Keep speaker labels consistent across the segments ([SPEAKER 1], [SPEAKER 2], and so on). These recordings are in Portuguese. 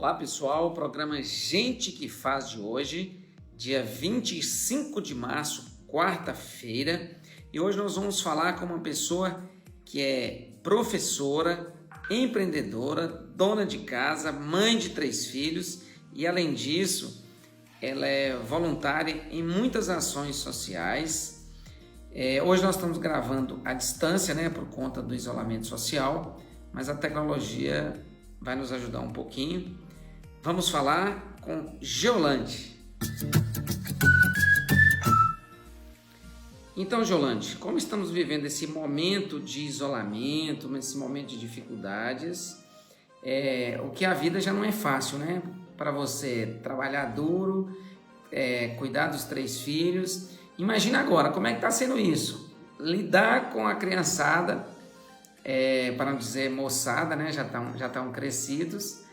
[SPEAKER 1] Olá pessoal, o programa Gente que Faz de hoje, dia 25 de março, quarta-feira, e hoje nós vamos falar com uma pessoa que é professora, empreendedora, dona de casa, mãe de 3 filhos e além disso, ela é voluntária em muitas ações sociais. Hoje nós estamos gravando à distância, por conta do isolamento social, mas a tecnologia vai nos ajudar um pouquinho. Vamos falar com Geolande. Então, Geolande, como estamos vivendo esse momento de isolamento, esse momento de dificuldades, o que a vida já não é fácil, Para você trabalhar duro, cuidar dos 3 filhos. Imagina agora, como é que está sendo isso? Lidar com a criançada, para não dizer moçada, já estão crescidos.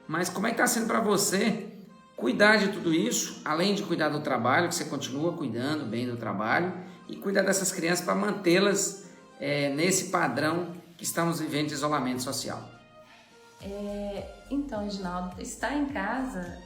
[SPEAKER 1] Mas como é que está sendo para você cuidar de tudo isso, além de cuidar do trabalho, que você continua cuidando bem do trabalho, e cuidar dessas crianças para mantê-las nesse padrão que estamos vivendo de isolamento social?
[SPEAKER 2] Então, Reginaldo, estar em casa,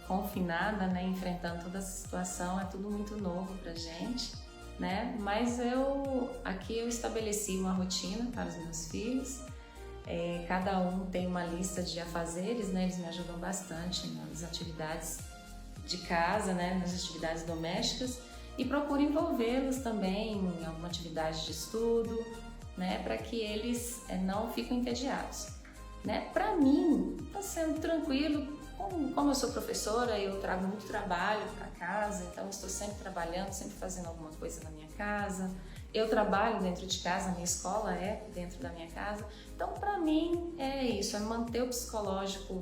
[SPEAKER 2] confinada, enfrentando toda essa situação, é tudo muito novo pra gente, Mas eu estabeleci uma rotina para os meus filhos. Cada um tem uma lista de afazeres, Eles me ajudam bastante nas atividades de casa, nas atividades domésticas, e procuro envolvê-los também em alguma atividade de estudo, para que eles não fiquem entediados. Para mim, está sendo tranquilo. Como eu sou professora, eu trago muito trabalho para casa, então eu estou sempre trabalhando, sempre fazendo alguma coisa na minha casa. Eu trabalho dentro de casa, a minha escola é dentro da minha casa. Então, para mim, é isso, é manter o psicológico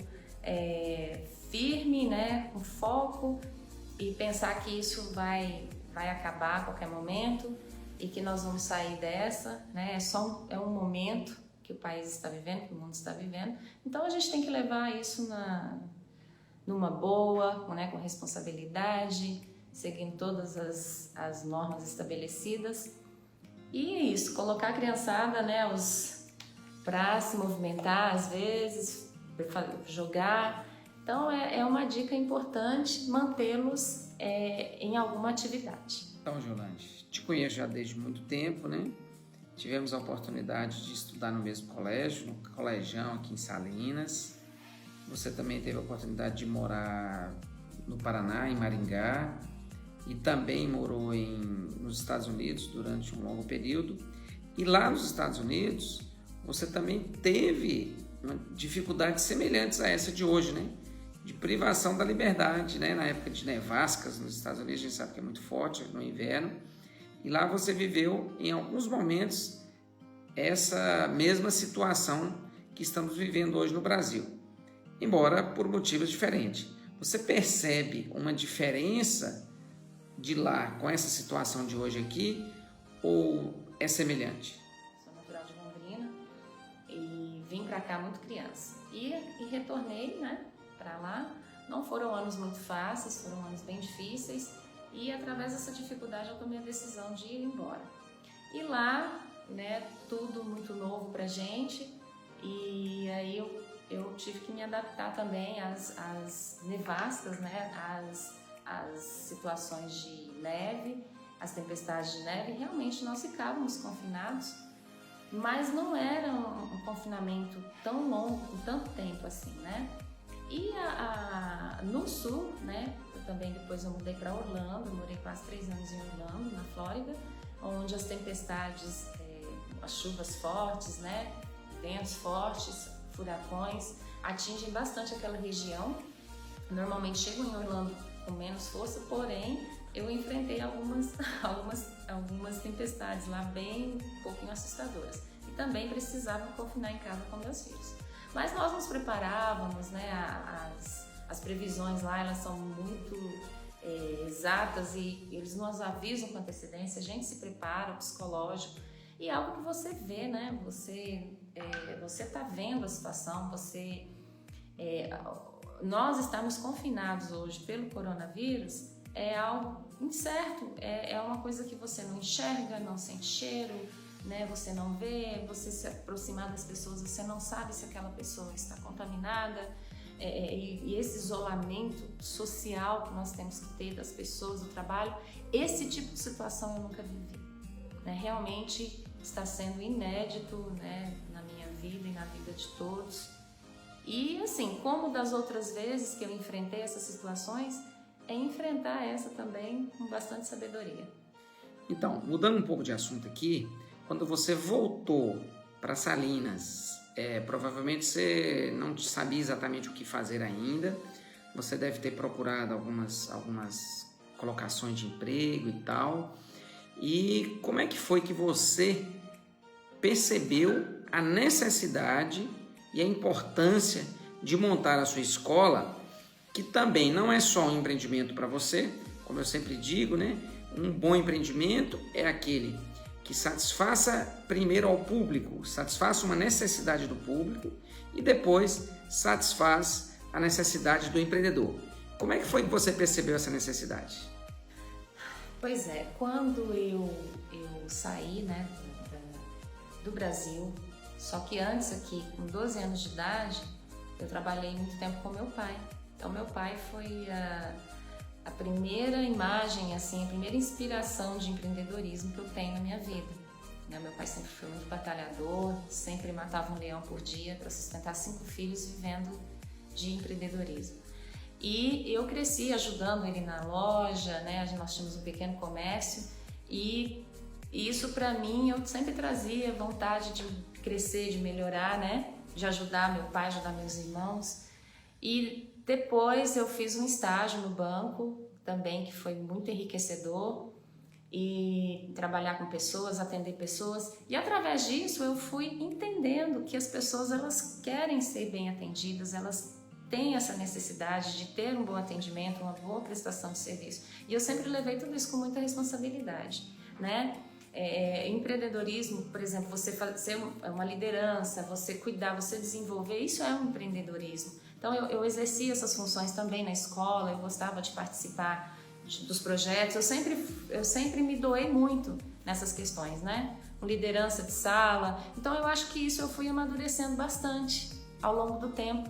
[SPEAKER 2] firme, com foco, e pensar que isso vai acabar a qualquer momento e que nós vamos sair dessa, É um momento que o país está vivendo, que o mundo está vivendo. Então, a gente tem que levar isso numa boa, com responsabilidade, seguindo todas as normas estabelecidas. E é isso, colocar a criançada, para se movimentar às vezes, jogar. Então é uma dica importante mantê-los em alguma atividade.
[SPEAKER 1] Então, Geolande, te conheço já desde muito tempo, Tivemos a oportunidade de estudar no mesmo colégio, no Colegião aqui em Salinas. Você também teve a oportunidade de morar no Paraná, em Maringá, e também morou nos Estados Unidos durante um longo período. E lá nos Estados Unidos, você também teve dificuldades semelhantes a essa de hoje, De privação da liberdade, Na época de nevascas nos Estados Unidos, a gente sabe que é muito forte no inverno. E lá você viveu, em alguns momentos, essa mesma situação que estamos vivendo hoje no Brasil, embora por motivos diferentes. Você percebe uma diferença de lá com essa situação de hoje aqui, ou é semelhante?
[SPEAKER 2] Sou natural de Londrina e vim para cá muito criança. E retornei, para lá. Não foram anos muito fáceis, foram anos bem difíceis. E através dessa dificuldade eu tomei a decisão de ir embora. E lá, tudo muito novo pra gente. E aí eu tive que me adaptar também às nevascas, às situações de neve, às tempestades de neve. Realmente nós ficávamos confinados, mas não era um confinamento tão longo, com tanto tempo assim, E no sul, eu também depois eu mudei para Orlando, morei quase 3 anos em Orlando, na Flórida, onde as tempestades, as chuvas fortes, ventos fortes, furacões, atingem bastante aquela região. Normalmente chegam em Orlando com menos força, porém eu enfrentei algumas tempestades lá bem um pouquinho assustadoras. E também precisava confinar em casa com meus filhos. Mas nós nos preparávamos, as previsões lá, elas são muito exatas e eles nos avisam com antecedência, a gente se prepara, o psicológico, e é algo que você vê, Você está vendo a situação, nós estamos confinados hoje pelo coronavírus, é algo incerto, é uma coisa que você não enxerga, não sente cheiro, Você não vê, você se aproximar das pessoas, você não sabe se aquela pessoa está contaminada. e esse isolamento social que nós temos que ter das pessoas, do trabalho, esse tipo de situação eu nunca vivi, né? Realmente está sendo inédito, né, na minha vida e na vida de todos. E assim, como das outras vezes que eu enfrentei essas situações, é enfrentar essa também com bastante sabedoria.
[SPEAKER 1] Então, mudando um pouco de assunto aqui, quando você voltou para Salinas, provavelmente você não sabia exatamente o que fazer ainda, você deve ter procurado algumas colocações de emprego e tal. E como é que foi que você percebeu a necessidade e a importância de montar a sua escola, que também não é só um empreendimento para você, como eu sempre digo, né? Um bom empreendimento é aquele que satisfaça primeiro ao público, satisfaça uma necessidade do público e depois satisfaz a necessidade do empreendedor. Como é que foi que você percebeu essa necessidade?
[SPEAKER 2] Pois é, quando eu saí, né, do Brasil, só que antes aqui, com 12 anos de idade, eu trabalhei muito tempo com meu pai. Então meu pai foi a primeira imagem, assim, a primeira inspiração de empreendedorismo que eu tenho na minha vida. Meu pai sempre foi muito batalhador, sempre matava um leão por dia para sustentar 5 filhos vivendo de empreendedorismo. E eu cresci ajudando ele na loja, né? Nós tínhamos um pequeno comércio e isso para mim eu sempre trazia vontade de crescer, de melhorar, né? De ajudar meu pai, ajudar meus irmãos. E depois eu fiz um estágio no banco também que foi muito enriquecedor e trabalhar com pessoas, atender pessoas. E através disso eu fui entendendo que as pessoas elas querem ser bem atendidas, elas têm essa necessidade de ter um bom atendimento, uma boa prestação de serviço. E eu sempre levei tudo isso com muita responsabilidade, né? Empreendedorismo, por exemplo, você fazer uma liderança, você cuidar, você desenvolver, isso é um empreendedorismo. Então eu exercia essas funções também na escola, eu gostava de participar dos projetos, eu sempre me doei muito nessas questões, né? Liderança de sala, então eu acho que isso eu fui amadurecendo bastante ao longo do tempo.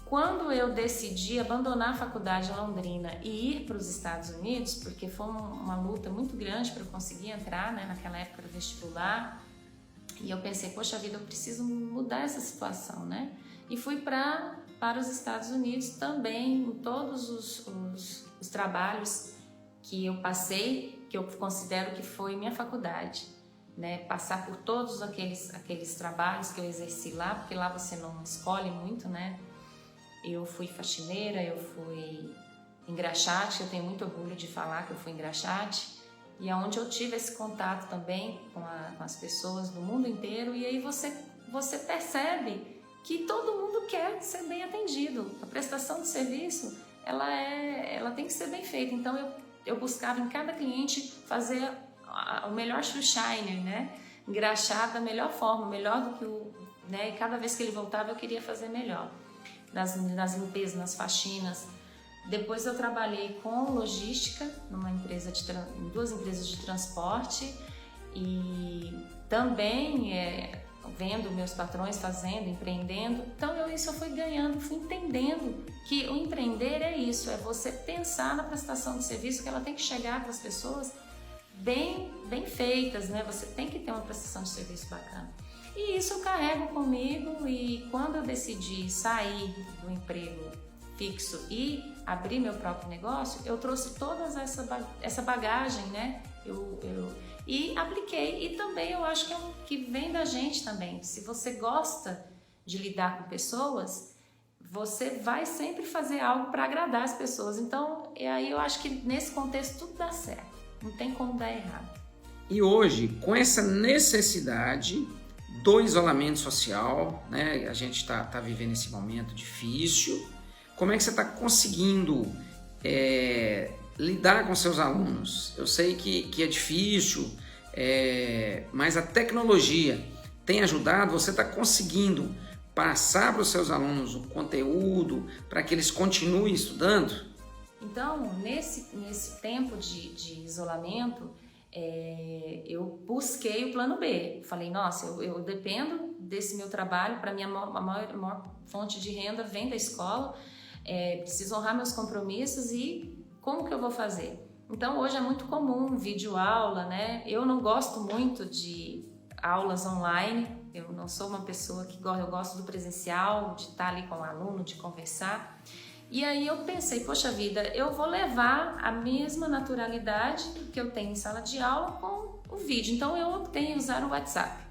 [SPEAKER 2] Quando eu decidi abandonar a faculdade em Londrina e ir para os Estados Unidos, porque foi uma luta muito grande para eu conseguir entrar, né, naquela época do vestibular, e eu pensei, poxa vida, eu preciso mudar essa situação, né? E fui para os Estados Unidos também, em todos os trabalhos que eu passei, que eu considero que foi minha faculdade, né? Passar por todos aqueles trabalhos que eu exerci lá, porque lá você não escolhe muito, né? Eu fui faxineira, eu fui engraxate, eu tenho muito orgulho de falar que eu fui engraxate, e é onde eu tive esse contato também com as pessoas do mundo inteiro, e aí você percebe que todo mundo quer ser bem atendido. A prestação de serviço, ela tem que ser bem feita. Então eu buscava em cada cliente fazer o melhor shoe shiner, né? Engraxar da melhor forma, melhor do que né? E cada vez que ele voltava eu queria fazer melhor. Nas limpezas, nas faxinas. Depois eu trabalhei com logística em 2 empresas de transporte e também vendo meus patrões fazendo, empreendendo. Então isso eu fui ganhando, fui entendendo que o empreender é isso, é você pensar na prestação de serviço, que ela tem que chegar para as pessoas bem feitas, né? Você tem que ter uma prestação de serviço bacana. E isso eu carrego comigo, e quando eu decidi sair do emprego fixo e abrir meu próprio negócio, eu trouxe toda essa bagagem, né? E apliquei, e também eu acho que vem da gente também. Se você gosta de lidar com pessoas, você vai sempre fazer algo para agradar as pessoas. Então, aí eu acho que nesse contexto tudo dá certo, não tem como dar errado.
[SPEAKER 1] E hoje, com essa necessidade do isolamento social, né? A gente está vivendo esse momento difícil. Como é que você está conseguindo lidar com seus alunos? Eu sei que é difícil, mas a tecnologia tem ajudado. Você está conseguindo passar para os seus alunos o conteúdo para que eles continuem estudando?
[SPEAKER 2] Então, nesse tempo de isolamento, eu busquei o plano B. Falei, nossa, eu dependo desse meu trabalho, para mim a maior fonte de renda vem da escola, preciso honrar meus compromissos e como que eu vou fazer? Então hoje é muito comum videoaula, né? Eu não gosto muito de aulas online, eu não sou uma pessoa que gosta, eu gosto do presencial, de estar ali com o aluno, de conversar. E aí eu pensei, poxa vida, eu vou levar a mesma naturalidade que eu tenho em sala de aula com o vídeo. Então eu optei em usar o WhatsApp.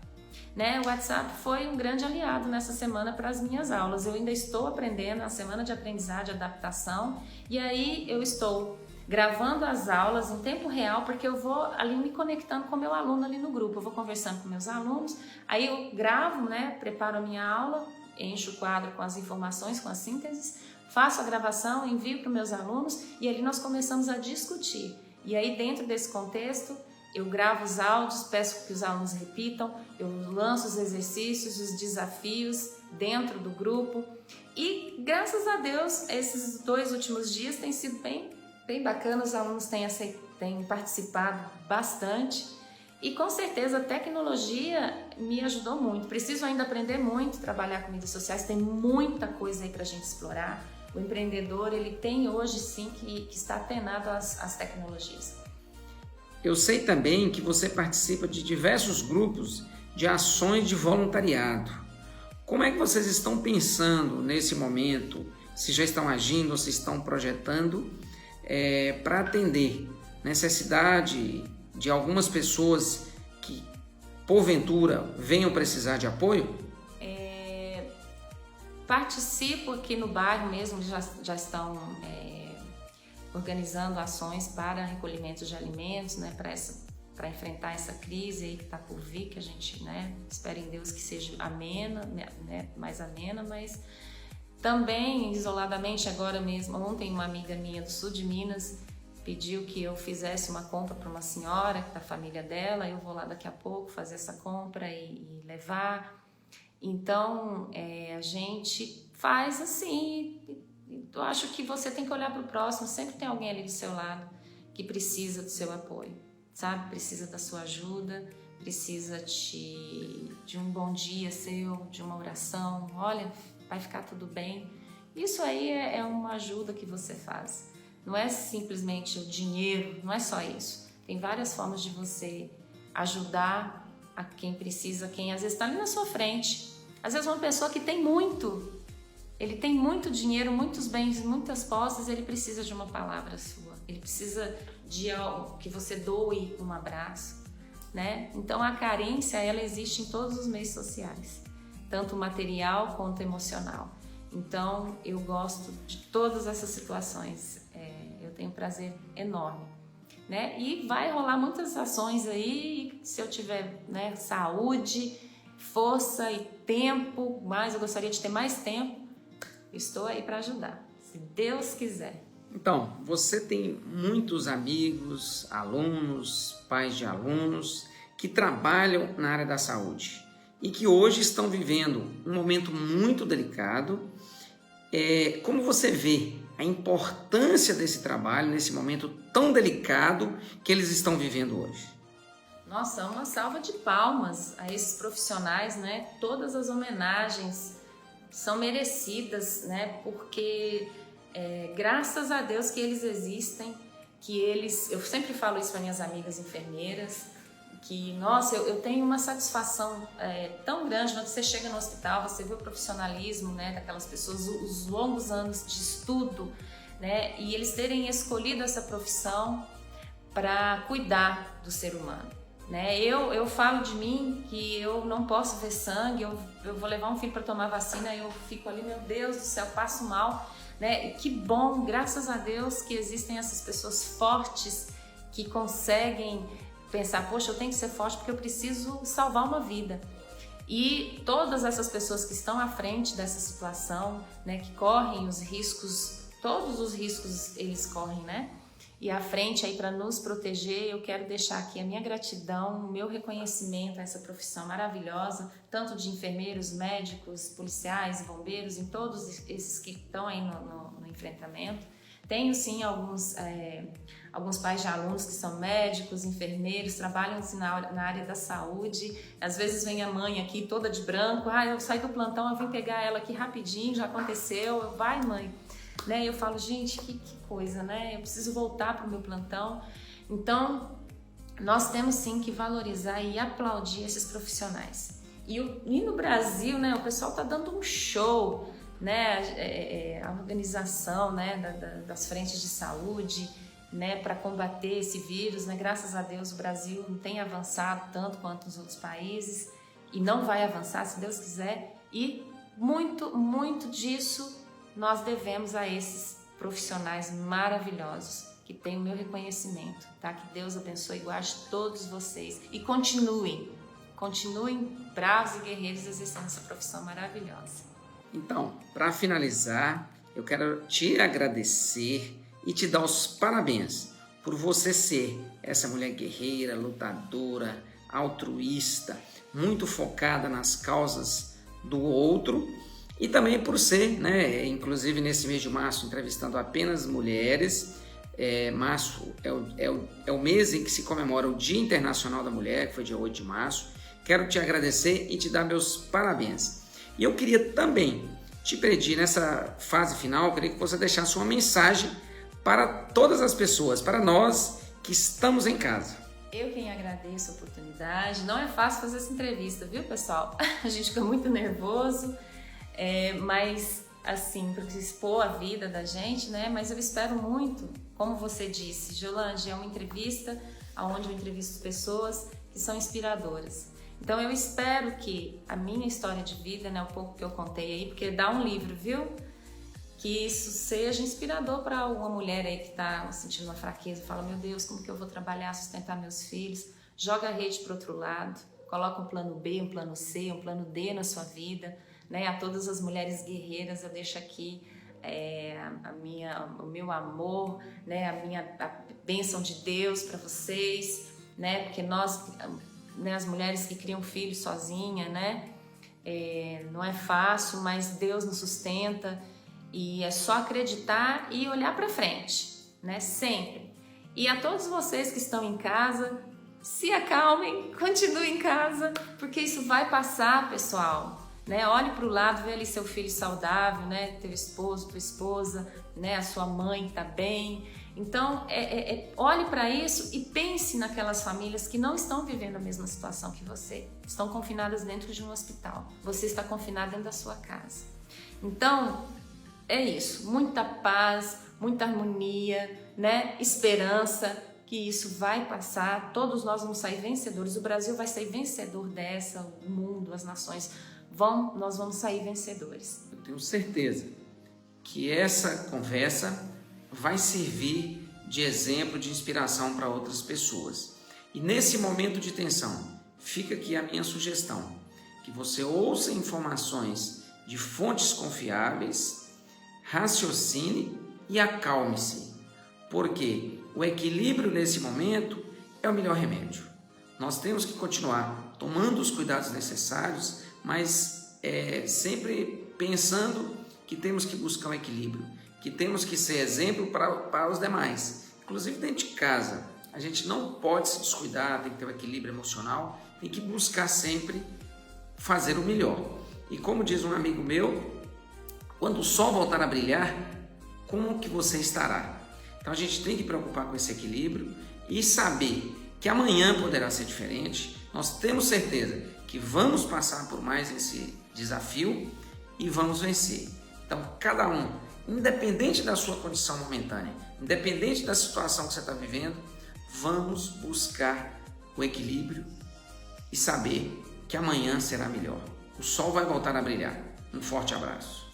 [SPEAKER 2] Né? O WhatsApp foi um grande aliado nessa semana para as minhas aulas. Eu ainda estou aprendendo, a semana de aprendizagem, adaptação, e aí eu estou gravando as aulas em tempo real, porque eu vou ali me conectando com o meu aluno ali no grupo, eu vou conversando com meus alunos, aí eu gravo, né, preparo a minha aula, encho o quadro com as informações, com as sínteses, faço a gravação, envio para os meus alunos e ali nós começamos a discutir. E aí dentro desse contexto, eu gravo os áudios, peço que os alunos repitam, eu lanço os exercícios, os desafios dentro do grupo e graças a Deus esses 2 últimos dias têm sido bem bacana, os alunos têm participado bastante e com certeza a tecnologia me ajudou muito. Preciso ainda aprender muito, trabalhar com mídias sociais, tem muita coisa aí para a gente explorar. O empreendedor, ele tem hoje sim que está atenado às tecnologias.
[SPEAKER 1] Eu sei também que você participa de diversos grupos de ações de voluntariado. Como é que vocês estão pensando nesse momento? Se já estão agindo ou se estão projetando para atender necessidade de algumas pessoas que, porventura, venham precisar de apoio?
[SPEAKER 2] Participo aqui no bairro mesmo, já estão organizando ações para recolhimento de alimentos, né, para enfrentar essa crise aí que está por vir, que a gente, né, espera em Deus que seja amena, né, mais amena, mas também isoladamente agora mesmo, ontem uma amiga minha do sul de Minas pediu que eu fizesse uma compra para uma senhora da família dela, eu vou lá daqui a pouco fazer essa compra e levar. Então a gente faz assim. Eu acho que você tem que olhar para o próximo, sempre tem alguém ali do seu lado que precisa do seu apoio, sabe? Precisa da sua ajuda, precisa de um bom dia seu, de uma oração, olha, vai ficar tudo bem. Isso aí é uma ajuda que você faz. Não é simplesmente o dinheiro, não é só isso. Tem várias formas de você ajudar a quem precisa, quem às vezes está ali na sua frente. Às vezes uma pessoa que tem muito, ele tem muito dinheiro, muitos bens, muitas posses, ele precisa de uma palavra sua. Ele precisa de algo que você doe um abraço, né? Então a carência, ela existe em todos os meios sociais, tanto material quanto emocional. Então eu gosto de todas essas situações, eu tenho um prazer enorme, né? E vai rolar muitas ações aí, se eu tiver, né, saúde, força e tempo, mas eu gostaria de ter mais tempo, estou aí para ajudar, se Deus quiser.
[SPEAKER 1] Então, você tem muitos amigos, alunos, pais de alunos que trabalham na área da saúde e que hoje estão vivendo um momento muito delicado. Como você vê a importância desse trabalho nesse momento tão delicado que eles estão vivendo hoje?
[SPEAKER 2] Nossa, uma salva de palmas a esses profissionais, né? Todas as homenagens são merecidas, né? Porque graças a Deus que eles existem, eu sempre falo isso para minhas amigas enfermeiras, que, nossa, eu tenho uma satisfação tão grande quando você chega no hospital, você vê o profissionalismo, né, daquelas pessoas, os longos anos de estudo, né, e eles terem escolhido essa profissão para cuidar do ser humano. Né? Eu falo de mim que eu não posso ver sangue, eu vou levar um filho para tomar vacina, eu fico ali, meu Deus do céu, passo mal. Né? E que bom, graças a Deus que existem essas pessoas fortes que conseguem pensar, poxa, eu tenho que ser forte porque eu preciso salvar uma vida. E todas essas pessoas que estão à frente dessa situação, né, que correm os riscos, todos os riscos eles correm, né? E à frente aí para nos proteger, eu quero deixar aqui a minha gratidão, o meu reconhecimento a essa profissão maravilhosa, tanto de enfermeiros, médicos, policiais, bombeiros, em todos esses que estão aí no enfrentamento. Tenho sim alguns pais de alunos que são médicos, enfermeiros, trabalham assim, na área da saúde. Às vezes vem a mãe aqui toda de branco, eu saí do plantão, eu vim pegar ela aqui rapidinho, já aconteceu, vai mãe. Né? Eu falo, gente, que coisa, né? Eu preciso voltar para o meu plantão. Então, nós temos sim que valorizar e aplaudir esses profissionais. E no Brasil, né, o pessoal está dando um show, né? A organização, né, das frentes de saúde, né, para combater esse vírus, né? Graças a Deus o Brasil não tem avançado tanto quanto os outros países e não vai avançar, se Deus quiser. E muito disso nós devemos a esses profissionais maravilhosos que têm o meu reconhecimento, tá? Que Deus abençoe e guarde todos vocês e continuem bravos e guerreiros exercendo essa profissão maravilhosa.
[SPEAKER 1] Então, para finalizar, eu quero te agradecer e te dar os parabéns por você ser essa mulher guerreira, lutadora, altruísta, muito focada nas causas do outro e também por ser, né, inclusive nesse mês de março, entrevistando apenas mulheres. Março é o mês em que se comemora o Dia Internacional da Mulher, que foi dia 8 de março. Quero te agradecer e te dar meus parabéns. E eu queria também te pedir, nessa fase final, eu queria que você deixasse uma mensagem para todas as pessoas, para nós que estamos em casa.
[SPEAKER 2] Eu quem agradeço a oportunidade. Não é fácil fazer essa entrevista, viu, pessoal? A gente fica muito nervoso, mas assim, para expor a vida da gente, né? Mas eu espero muito, como você disse, Geolândia, é uma entrevista onde eu entrevisto pessoas que são inspiradoras. Então eu espero que a minha história de vida, né, o pouco que eu contei aí, porque dá um livro, viu? Que isso seja inspirador para alguma mulher aí que está sentindo uma fraqueza, fala, meu Deus, como que eu vou trabalhar, sustentar meus filhos? Joga a rede para o outro lado, coloca um plano B, um plano C, um plano D na sua vida, né? A todas as mulheres guerreiras eu deixo aqui o meu amor, né? A bênção de Deus para vocês, né? Porque nós, né, as mulheres que criam filhos sozinha, né? Não é fácil, mas Deus nos sustenta e é só acreditar e olhar para frente, né? Sempre. E a todos vocês que estão em casa, se acalmem, continuem em casa, porque isso vai passar, pessoal. Né? Olhe para o lado, vê ali seu filho saudável, né? Teu esposo, tua esposa, né? A sua mãe que está bem. Então, olhe para isso e pense naquelas famílias que não estão vivendo a mesma situação que você. Estão confinadas dentro de um hospital. Você está confinado dentro da sua casa. Então, é isso. Muita paz, muita harmonia, né? Esperança, que isso vai passar. Todos nós vamos sair vencedores. O Brasil vai sair vencedor dessa, o mundo, as nações. Nós vamos sair vencedores.
[SPEAKER 1] Eu tenho certeza que essa conversa vai servir de exemplo, de inspiração para outras pessoas. E nesse momento de tensão, fica aqui a minha sugestão, que você ouça informações de fontes confiáveis, raciocine e acalme-se, porque o equilíbrio nesse momento é o melhor remédio. Nós temos que continuar tomando os cuidados necessários, mas sempre pensando que temos que buscar um equilíbrio, que temos que ser exemplo para os demais. Inclusive dentro de casa, a gente não pode se descuidar, tem que ter um equilíbrio emocional, tem que buscar sempre fazer o melhor. E como diz um amigo meu, quando o sol voltar a brilhar, como que você estará? Então a gente tem que preocupar com esse equilíbrio e saber que amanhã poderá ser diferente. Nós temos certeza que vamos passar por mais esse desafio e vamos vencer. Então cada um, independente da sua condição momentânea, independente da situação que você está vivendo, vamos buscar o equilíbrio e saber que amanhã será melhor. O sol vai voltar a brilhar. Um forte abraço.